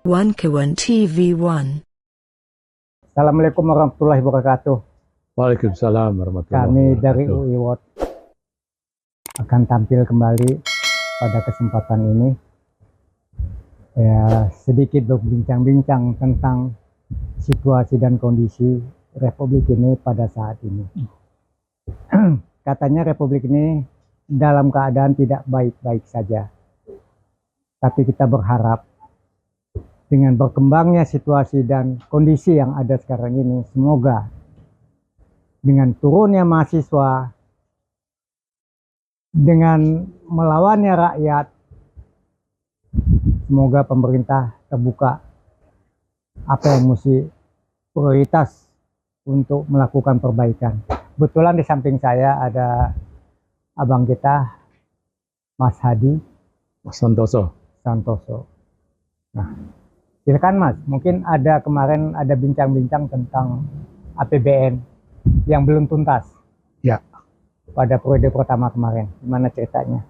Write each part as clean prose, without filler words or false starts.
One Kawan TV1. Assalamualaikum warahmatullahi wabarakatuh. Waalaikumsalam warahmatullahi Kami wabarakatuh. dari UI World akan tampil kembali pada kesempatan ini. Ya, sedikit berbincang-bincang tentang situasi dan kondisi Republik ini pada saat ini. Katanya Republik ini dalam keadaan tidak baik-baik saja. Tapi kita berharap dengan berkembangnya situasi dan kondisi yang ada sekarang ini, semoga dengan turunnya mahasiswa, dengan melawannya rakyat, semoga pemerintah terbuka apa yang mesti prioritas untuk melakukan perbaikan. Kebetulan di samping saya ada abang kita, Mas Hadi Mas Santoso. Nah, silakan Mas, mungkin kemarin ada bincang-bincang tentang APBN yang belum tuntas. Ya. Pada periode pertama kemarin, gimana ceritanya?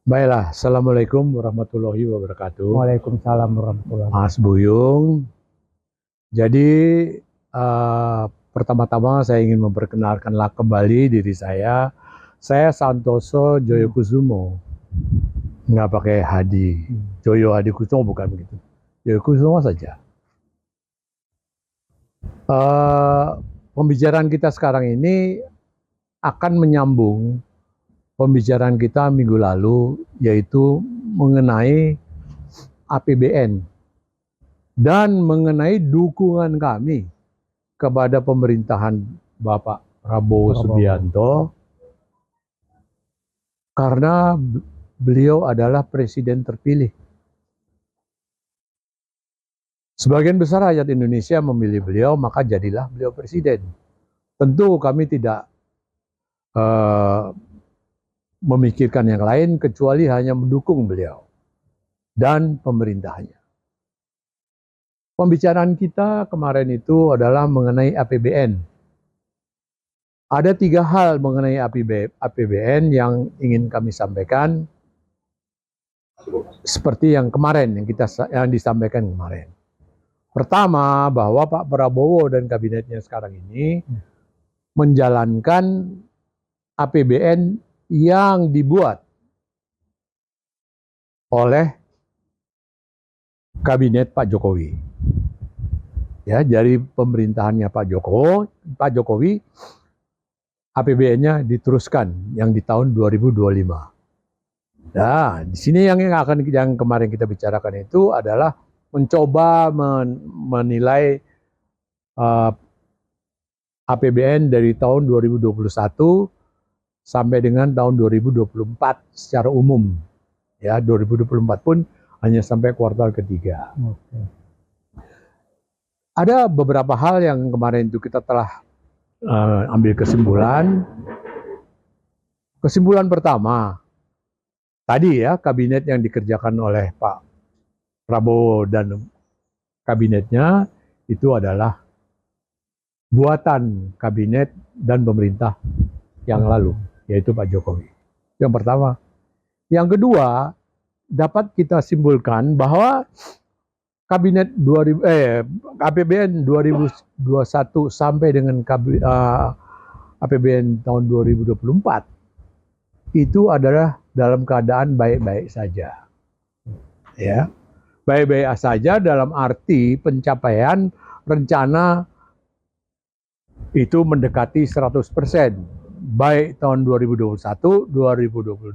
Baiklah, Assalamualaikum warahmatullahi wabarakatuh. Waalaikumsalam warahmatullahi wabarakatuh. Mas Buyung. Jadi pertama-tama saya ingin memperkenalkanlah kembali diri saya. Saya Santoso Joyokusumo. Nggak pakai Hadi. Joyo Hadi Kusumo bukan begitu. Joyokusumo saja. Pembicaraan kita sekarang ini akan menyambung pembicaraan kita minggu lalu, yaitu mengenai APBN dan mengenai dukungan kami kepada pemerintahan Bapak Prabowo Subianto, karena beliau adalah presiden terpilih. Sebagian besar rakyat Indonesia memilih beliau, maka jadilah beliau presiden. Tentu kami tidak memikirkan yang lain kecuali hanya mendukung beliau dan pemerintahnya. Pembicaraan kita kemarin itu adalah mengenai APBN. Ada 3 hal mengenai APBN yang ingin kami sampaikan, seperti yang kemarin yang disampaikan kemarin. Pertama, bahwa Pak Prabowo dan kabinetnya sekarang ini menjalankan APBN yang dibuat oleh kabinet Pak Jokowi. Ya, dari pemerintahannya Pak Jokowi APBN-nya diteruskan yang di tahun 2025. Nah, di sini yang kemarin kita bicarakan itu adalah mencoba menilai APBN dari tahun 2021 sampai dengan tahun 2024 secara umum. Ya, 2024 pun hanya sampai kuartal ketiga. Oke. Ada beberapa hal yang kemarin itu kita telah ambil kesimpulan. Kesimpulan pertama, tadi ya, kabinet yang dikerjakan oleh Pak Prabowo dan kabinetnya itu adalah buatan kabinet dan pemerintah yang lalu, yaitu Pak Jokowi. Yang pertama. Yang kedua, dapat kita simpulkan bahwa kabinet APBN 2021 sampai dengan APBN tahun 2024 itu adalah dalam keadaan baik-baik saja. Ya. Baik-baik saja dalam arti pencapaian rencana itu mendekati 100%. Baik tahun 2021, 2022,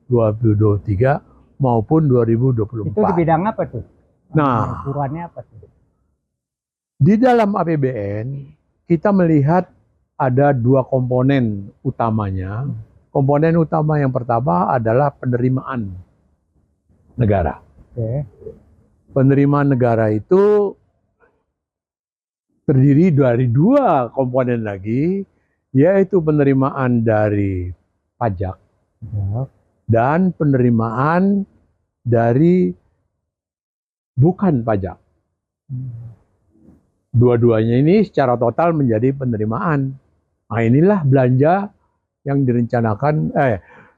2023 maupun 2024. Itu di bidang apa tuh? Nah, ukurannya apa tuh? Di dalam APBN kita melihat ada 2 komponen utamanya. Komponen utama yang pertama adalah penerimaan negara. Oke. Penerimaan negara itu terdiri dari 2 komponen lagi, yaitu penerimaan dari pajak dan penerimaan dari bukan pajak. Dua-duanya ini secara total menjadi penerimaan. Nah, inilah belanja yang direncanakan,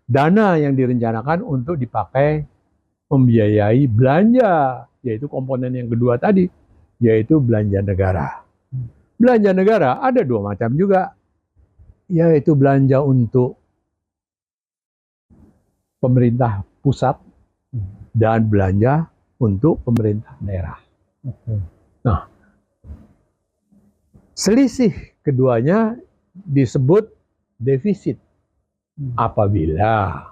dana yang direncanakan untuk dipakai membiayai belanja yaitu komponen yang kedua tadi, yaitu belanja negara. Belanja negara ada dua macam juga, yaitu belanja untuk pemerintah pusat dan belanja untuk pemerintah daerah. Nah, selisih keduanya disebut defisit apabila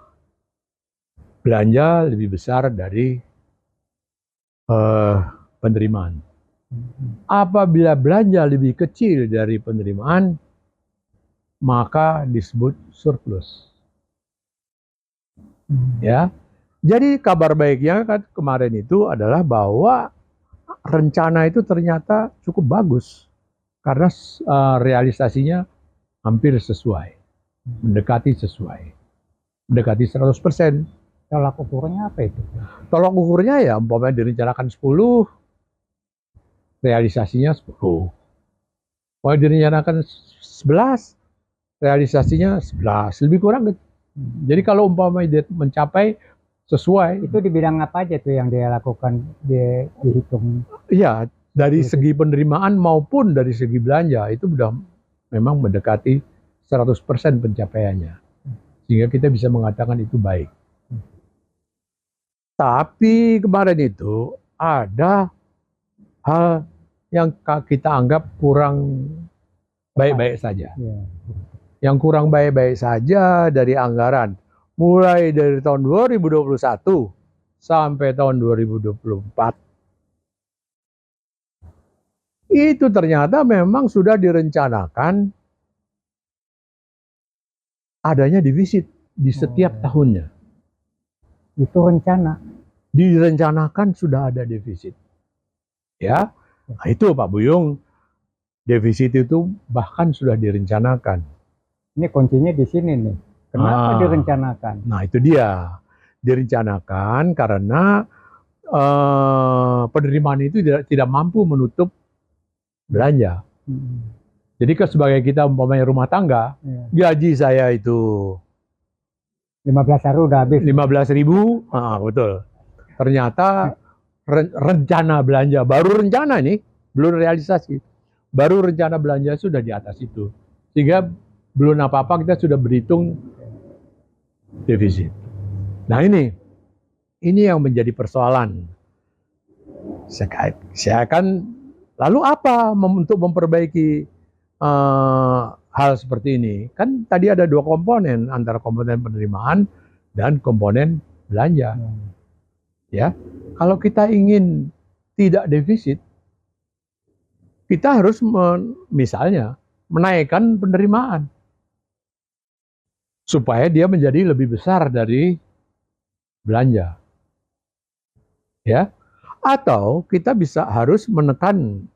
belanja lebih besar dari penerimaan. Apabila belanja lebih kecil dari penerimaan, maka disebut surplus. Ya, jadi kabar baiknya kan kemarin itu adalah bahwa rencana itu ternyata cukup bagus karena realisasinya hampir sesuai, mendekati 100%. Tolak ukurnya apa itu? Tolak ukurnya ya umpamanya direncanakan 10, realisasinya 10. Kalau direncanakan 11, realisasinya 11, lebih kurang. Jadi kalau umpamanya dia mencapai sesuai, Itu di bidang apa aja tuh yang dia lakukan, dia dihitung? iya, dari segi penerimaan maupun dari segi belanja itu sudah memang mendekati 100% pencapaiannya. Sehingga kita bisa mengatakan itu baik. Tapi kemarin itu ada hal yang kita anggap kurang baik-baik saja. Ya. Yang kurang baik-baik saja dari anggaran mulai dari tahun 2021 sampai tahun 2024 itu ternyata memang sudah direncanakan adanya defisit di setiap tahunnya. Itu rencana. Direncanakan sudah ada defisit. Ya, nah itu Pak Buyung, defisit itu bahkan sudah direncanakan. Ini kuncinya di sini nih. Kenapa direncanakan? Nah itu dia, direncanakan karena penerimaan itu tidak mampu menutup belanja. Jadi sebagai kita umpamanya rumah tangga, gaji saya itu 15 hari udah habis. 15.000, betul. Ternyata rencana belanja, baru rencana nih, belum realisasi. Baru rencana belanja sudah di atas itu. Sehingga belum apa-apa kita sudah berhitung defisit. Nah ini yang menjadi persoalan. Saya akan lalu apa untuk memperbaiki hal seperti ini? Kan tadi ada dua komponen, antara komponen penerimaan dan komponen belanja. Ya, kalau kita ingin tidak defisit, kita harus misalnya menaikkan penerimaan supaya dia menjadi lebih besar dari belanja. Ya, atau kita harus menekan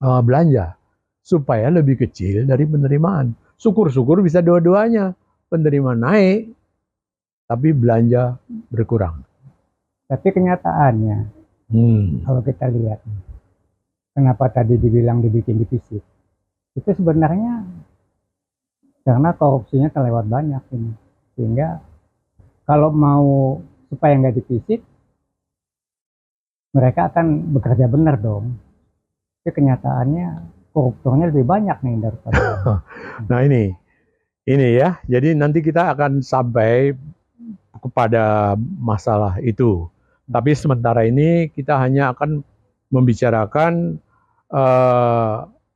belanja supaya lebih kecil dari penerimaan. Syukur-syukur bisa dua-duanya, penerimaan naik tapi belanja berkurang. Tapi kenyataannya, kalau kita lihat, kenapa tadi dibilang dibikin defisit, itu sebenarnya karena korupsinya terlewat banyak ini. Sehingga kalau mau supaya nggak defisit, mereka akan bekerja benar dong. Tapi kenyataannya koruptornya lebih banyak nih daripada. Nah ini ya, jadi nanti kita akan sampai kepada masalah itu. Tapi sementara ini kita hanya akan membicarakan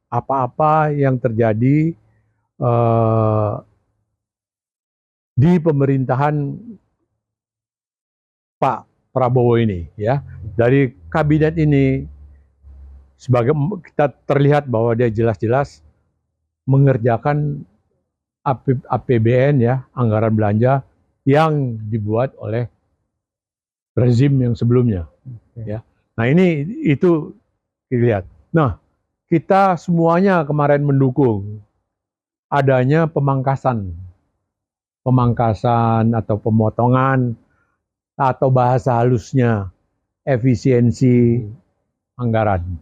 apa-apa yang terjadi di pemerintahan Pak Prabowo ini, ya. Dari kabinet ini, sebagai kita terlihat bahwa dia jelas-jelas mengerjakan APBN, ya, anggaran belanja yang dibuat oleh rezim yang sebelumnya. Ya. Nah ini itu dilihat. Nah kita semuanya kemarin mendukung adanya pemangkasan atau pemotongan atau bahasa halusnya efisiensi anggaran.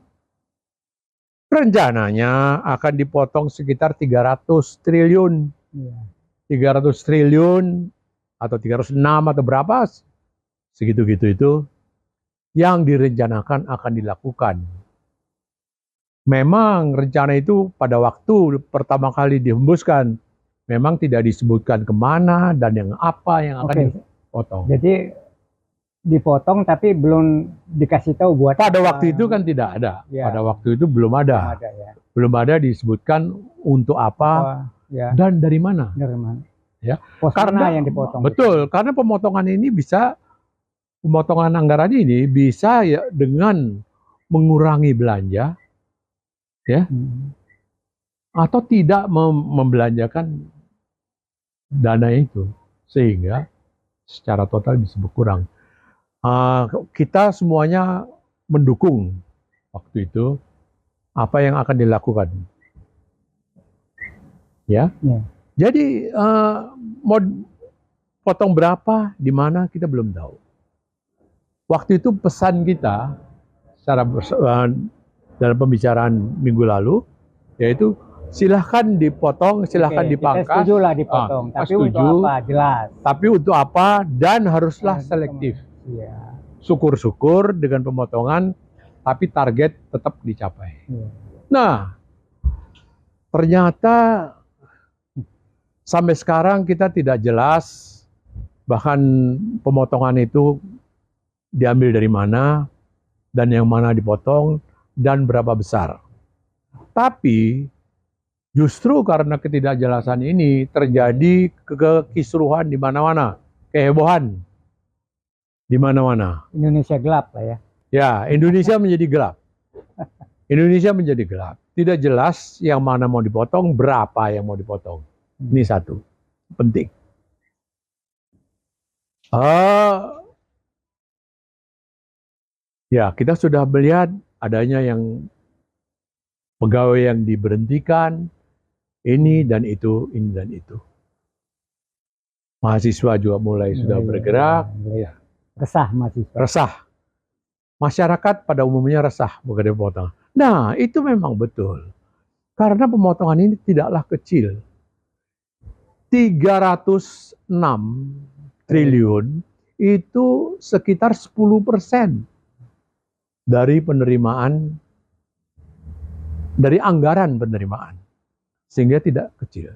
Rencananya akan dipotong sekitar 300 triliun. 300 triliun atau 306 atau berapa, segitu-gitu itu yang direncanakan akan dilakukan. Memang rencana itu pada waktu pertama kali dihembuskan, memang tidak disebutkan kemana dan yang apa yang akan Oke. dipotong. Jadi dipotong tapi belum dikasih tahu buat Pada apa. waktu itu kan tidak ada. Ya. Pada waktu itu belum Belum ada. ada ya. Belum ada disebutkan untuk apa Ya, dan dari mana. dari mana? Ya. Pos Karena mana yang dipotong? betul, karena pemotongan anggaran ini bisa ya dengan mengurangi belanja ya, atau tidak membelanjakan dana itu, sehingga secara total bisa berkurang. Kita semuanya mendukung waktu itu apa yang akan dilakukan, ya. Ya. Jadi mau potong berapa, di mana kita belum tahu. Waktu itu pesan kita secara dalam pembicaraan minggu lalu, yaitu silahkan dipotong, silahkan Oke, dipangkas. kita setuju lah dipotong, tapi setuju. untuk apa? Jelas. Tapi untuk apa dan haruslah selektif. Iya. Syukur-syukur dengan pemotongan, tapi target tetap dicapai. Iya. Nah, ternyata sampai sekarang kita tidak jelas, bahkan pemotongan itu diambil dari mana, dan yang mana dipotong, dan berapa besar. Tapi justru karena ketidakjelasan ini terjadi kekisruhan di mana-mana, kehebohan di mana-mana. Indonesia gelap lah ya. Ya, Indonesia menjadi gelap. Indonesia menjadi gelap. Tidak jelas yang mana mau dipotong, berapa yang mau dipotong. Ini satu, penting. Ya, kita sudah melihat adanya yang pegawai yang diberhentikan, ini dan itu, ini dan itu. Mahasiswa juga mulai sudah bergerak. Ya. Resah mahasiswa. Resah. Masyarakat pada umumnya resah mengenai pemotongan. Nah, itu memang betul. Karena pemotongan ini tidaklah kecil. 306 triliun itu sekitar 10% dari penerimaan, dari anggaran penerimaan. Sehingga tidak kecil.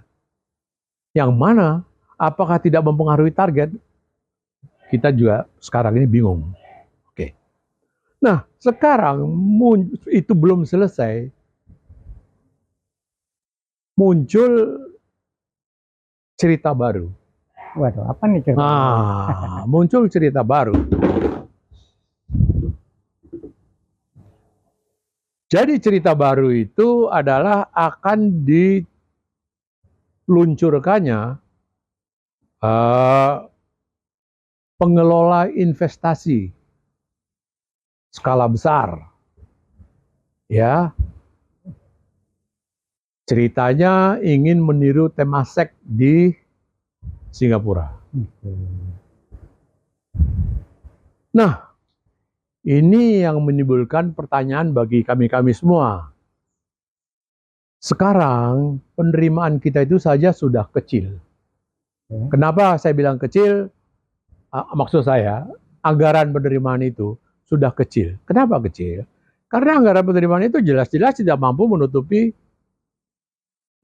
Yang mana, apakah tidak mempengaruhi target? Kita juga sekarang ini bingung. Oke. Nah, sekarang itu belum selesai. Muncul cerita baru. Waduh, apa nih cerita? Muncul cerita baru. Jadi cerita baru itu adalah akan diluncurkannya pengelola investasi skala besar. Ya. Ceritanya ingin meniru Temasek di Singapura. Nah, ini yang menimbulkan pertanyaan bagi kami-kami semua. Sekarang penerimaan kita itu saja sudah kecil. Kenapa saya bilang kecil? Maksud saya, anggaran penerimaan itu sudah kecil. Kenapa kecil? Karena anggaran penerimaan itu jelas-jelas tidak mampu menutupi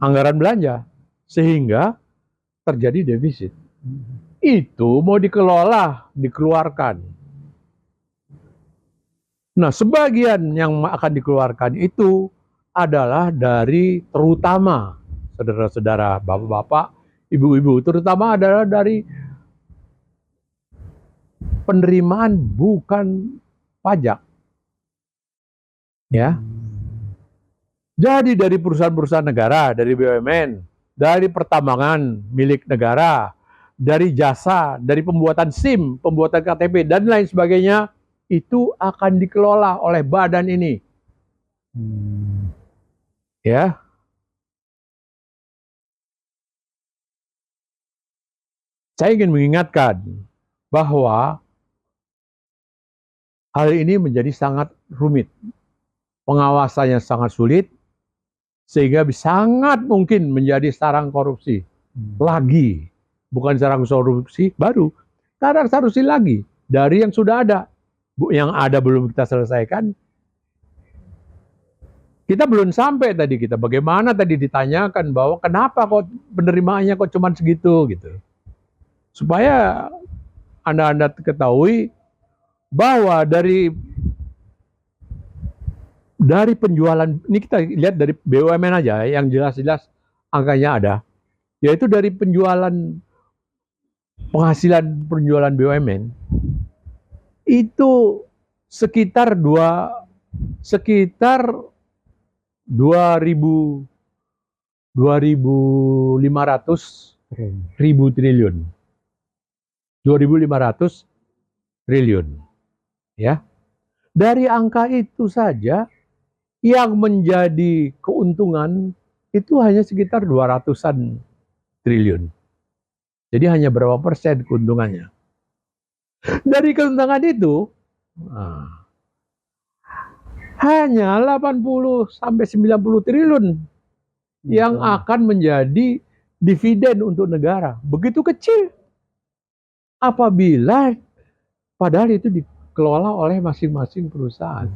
anggaran belanja. Sehingga terjadi defisit. Itu mau dikelola, dikeluarkan. Nah, sebagian yang akan dikeluarkan itu adalah dari, terutama saudara-saudara, bapak-bapak, ibu-ibu, terutama adalah dari penerimaan bukan pajak. Ya. Jadi dari perusahaan-perusahaan negara, dari BUMN, dari pertambangan milik negara, dari jasa, dari pembuatan SIM, pembuatan KTP, dan lain sebagainya, itu akan dikelola oleh badan ini. Ya. Saya ingin mengingatkan bahwa hal ini menjadi sangat rumit. Pengawasannya sangat sulit, sehingga sangat mungkin menjadi sarang korupsi. Lagi. Bukan sarang korupsi baru. Sarang korupsi lagi dari yang sudah ada. yang ada belum kita selesaikan. Kita belum sampai tadi, kita bagaimana tadi ditanyakan bahwa kenapa kok penerimaannya kok cuma segitu gitu. Supaya Anda ketahui bahwa dari penjualan, ini kita lihat dari BUMN aja yang jelas-jelas angkanya ada, yaitu dari penghasilan penjualan BUMN itu sekitar 2.500 ribu triliun. 2.500 triliun. Ya. Dari angka itu saja yang menjadi keuntungan itu hanya sekitar 200-an triliun. Jadi hanya berapa persen keuntungannya. Dari keuntungan itu hanya 80 sampai 90 triliun yang akan menjadi dividen untuk negara. Begitu kecil. Apabila padahal itu dikelola oleh masing-masing perusahaan.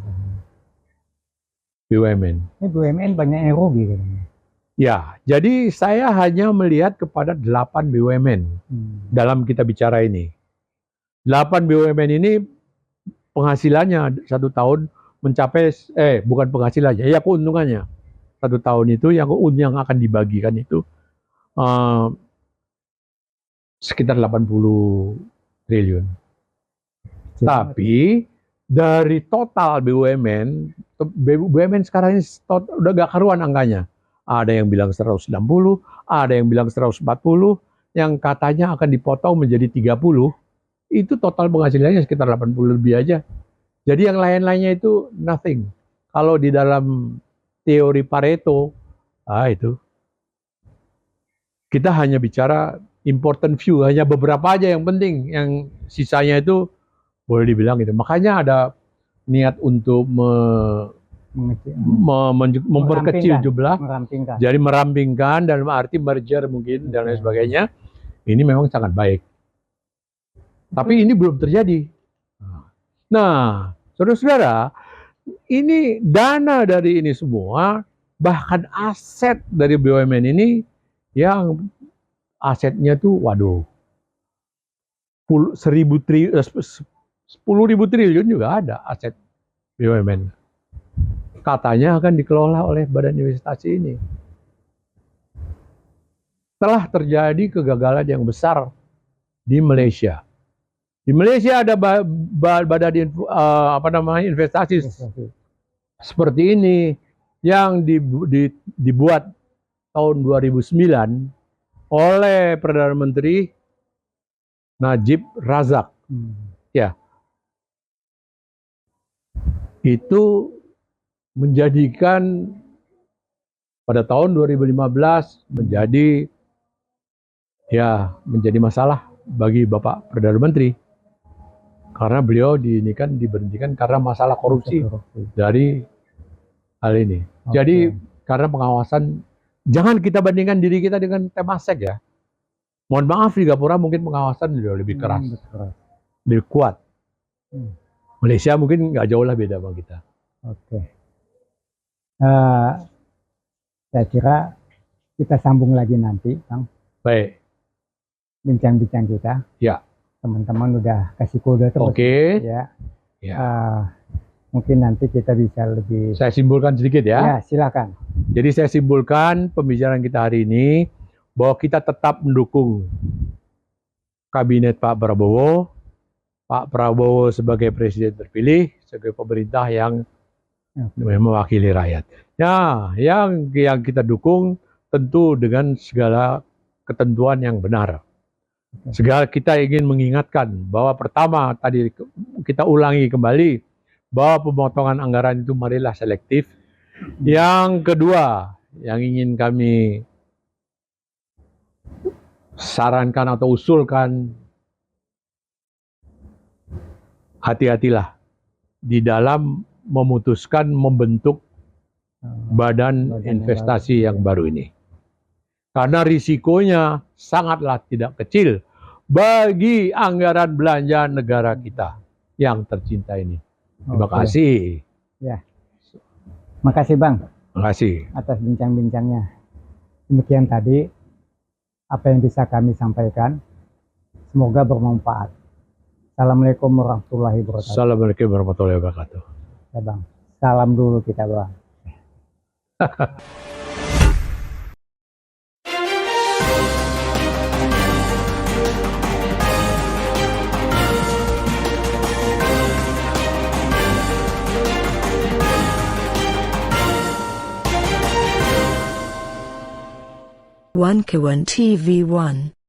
BUMN. Ini BUMN banyak yang rugi kan? Ya, jadi saya hanya melihat kepada 8 BUMN dalam kita bicara ini. 8 BUMN ini penghasilannya 1 tahun mencapai, bukan penghasilannya, ya keuntungannya. 1 tahun itu yang akan dibagikan itu sekitar 80 triliun. Tapi dari total BUMN sekarang ini udah gak karuan angkanya. Ada yang bilang 160, ada yang bilang 140, yang katanya akan dipotong menjadi 30. Itu total penghasilannya sekitar 80 lebih aja. Jadi yang lain-lainnya itu nothing. Kalau di dalam teori Pareto, itu kita hanya bicara important few, hanya beberapa aja yang penting, yang sisanya itu boleh dibilang gitu. Makanya ada niat untuk memperkecil jumlah, jadi merampingkan dalam arti merger mungkin dan lain sebagainya. Ini memang sangat baik. Tapi ini belum terjadi. Nah, saudara-saudara, ini dana dari ini semua, bahkan aset dari BUMN ini yang asetnya tuh, waduh, 10.000 triliun juga ada aset BUMN. Katanya akan dikelola oleh badan investasi ini. Telah terjadi kegagalan yang besar di Malaysia. Di Malaysia ada badan investasi seperti ini yang dibuat tahun 2009 oleh Perdana Menteri Najib Razak. Ya. Itu menjadikan pada tahun 2015 menjadi masalah bagi Bapak Perdana Menteri. Karena beliau diberhentikan karena masalah korupsi dari hal ini. Jadi karena pengawasan, jangan kita bandingkan diri kita dengan Temasek ya. Mohon maaf, di Gapura mungkin pengawasan lebih keras, lebih kuat. Malaysia mungkin nggak jauh lah beda sama kita. Saya kira kita sambung lagi nanti, Bang. Baik. Bincang-bincang kita. Ya. Teman-teman udah kasih kode terus. Oke. Ya. Ya. Mungkin nanti kita bisa lebih. Saya simpulkan sedikit ya. Ya, silakan. Jadi saya simpulkan pembicaraan kita hari ini bahwa kita tetap mendukung kabinet Pak Prabowo. Pak Prabowo sebagai presiden terpilih, sebagai pemerintah yang mewakili rakyat. Ya, yang kita dukung tentu dengan segala ketentuan yang benar. Segala kita ingin mengingatkan bahwa pertama tadi kita ulangi kembali bahwa pemotongan anggaran itu marilah selektif. Yang kedua yang ingin kami sarankan atau usulkan, hati-hatilah di dalam memutuskan membentuk badan investasi yang baru ini. Karena risikonya sangatlah tidak kecil bagi anggaran belanja negara kita. yang tercinta ini. Terima Oke. kasih. Ya. Makasih Bang Terima kasih. atas bincang-bincangnya. Demikian tadi apa yang bisa kami sampaikan. Semoga bermanfaat. Assalamualaikum warahmatullahi wabarakatuh. Assalamualaikum warahmatullahi wabarakatuh. Ya Bang. Salam dulu kita Bang. One Kawan TV 1.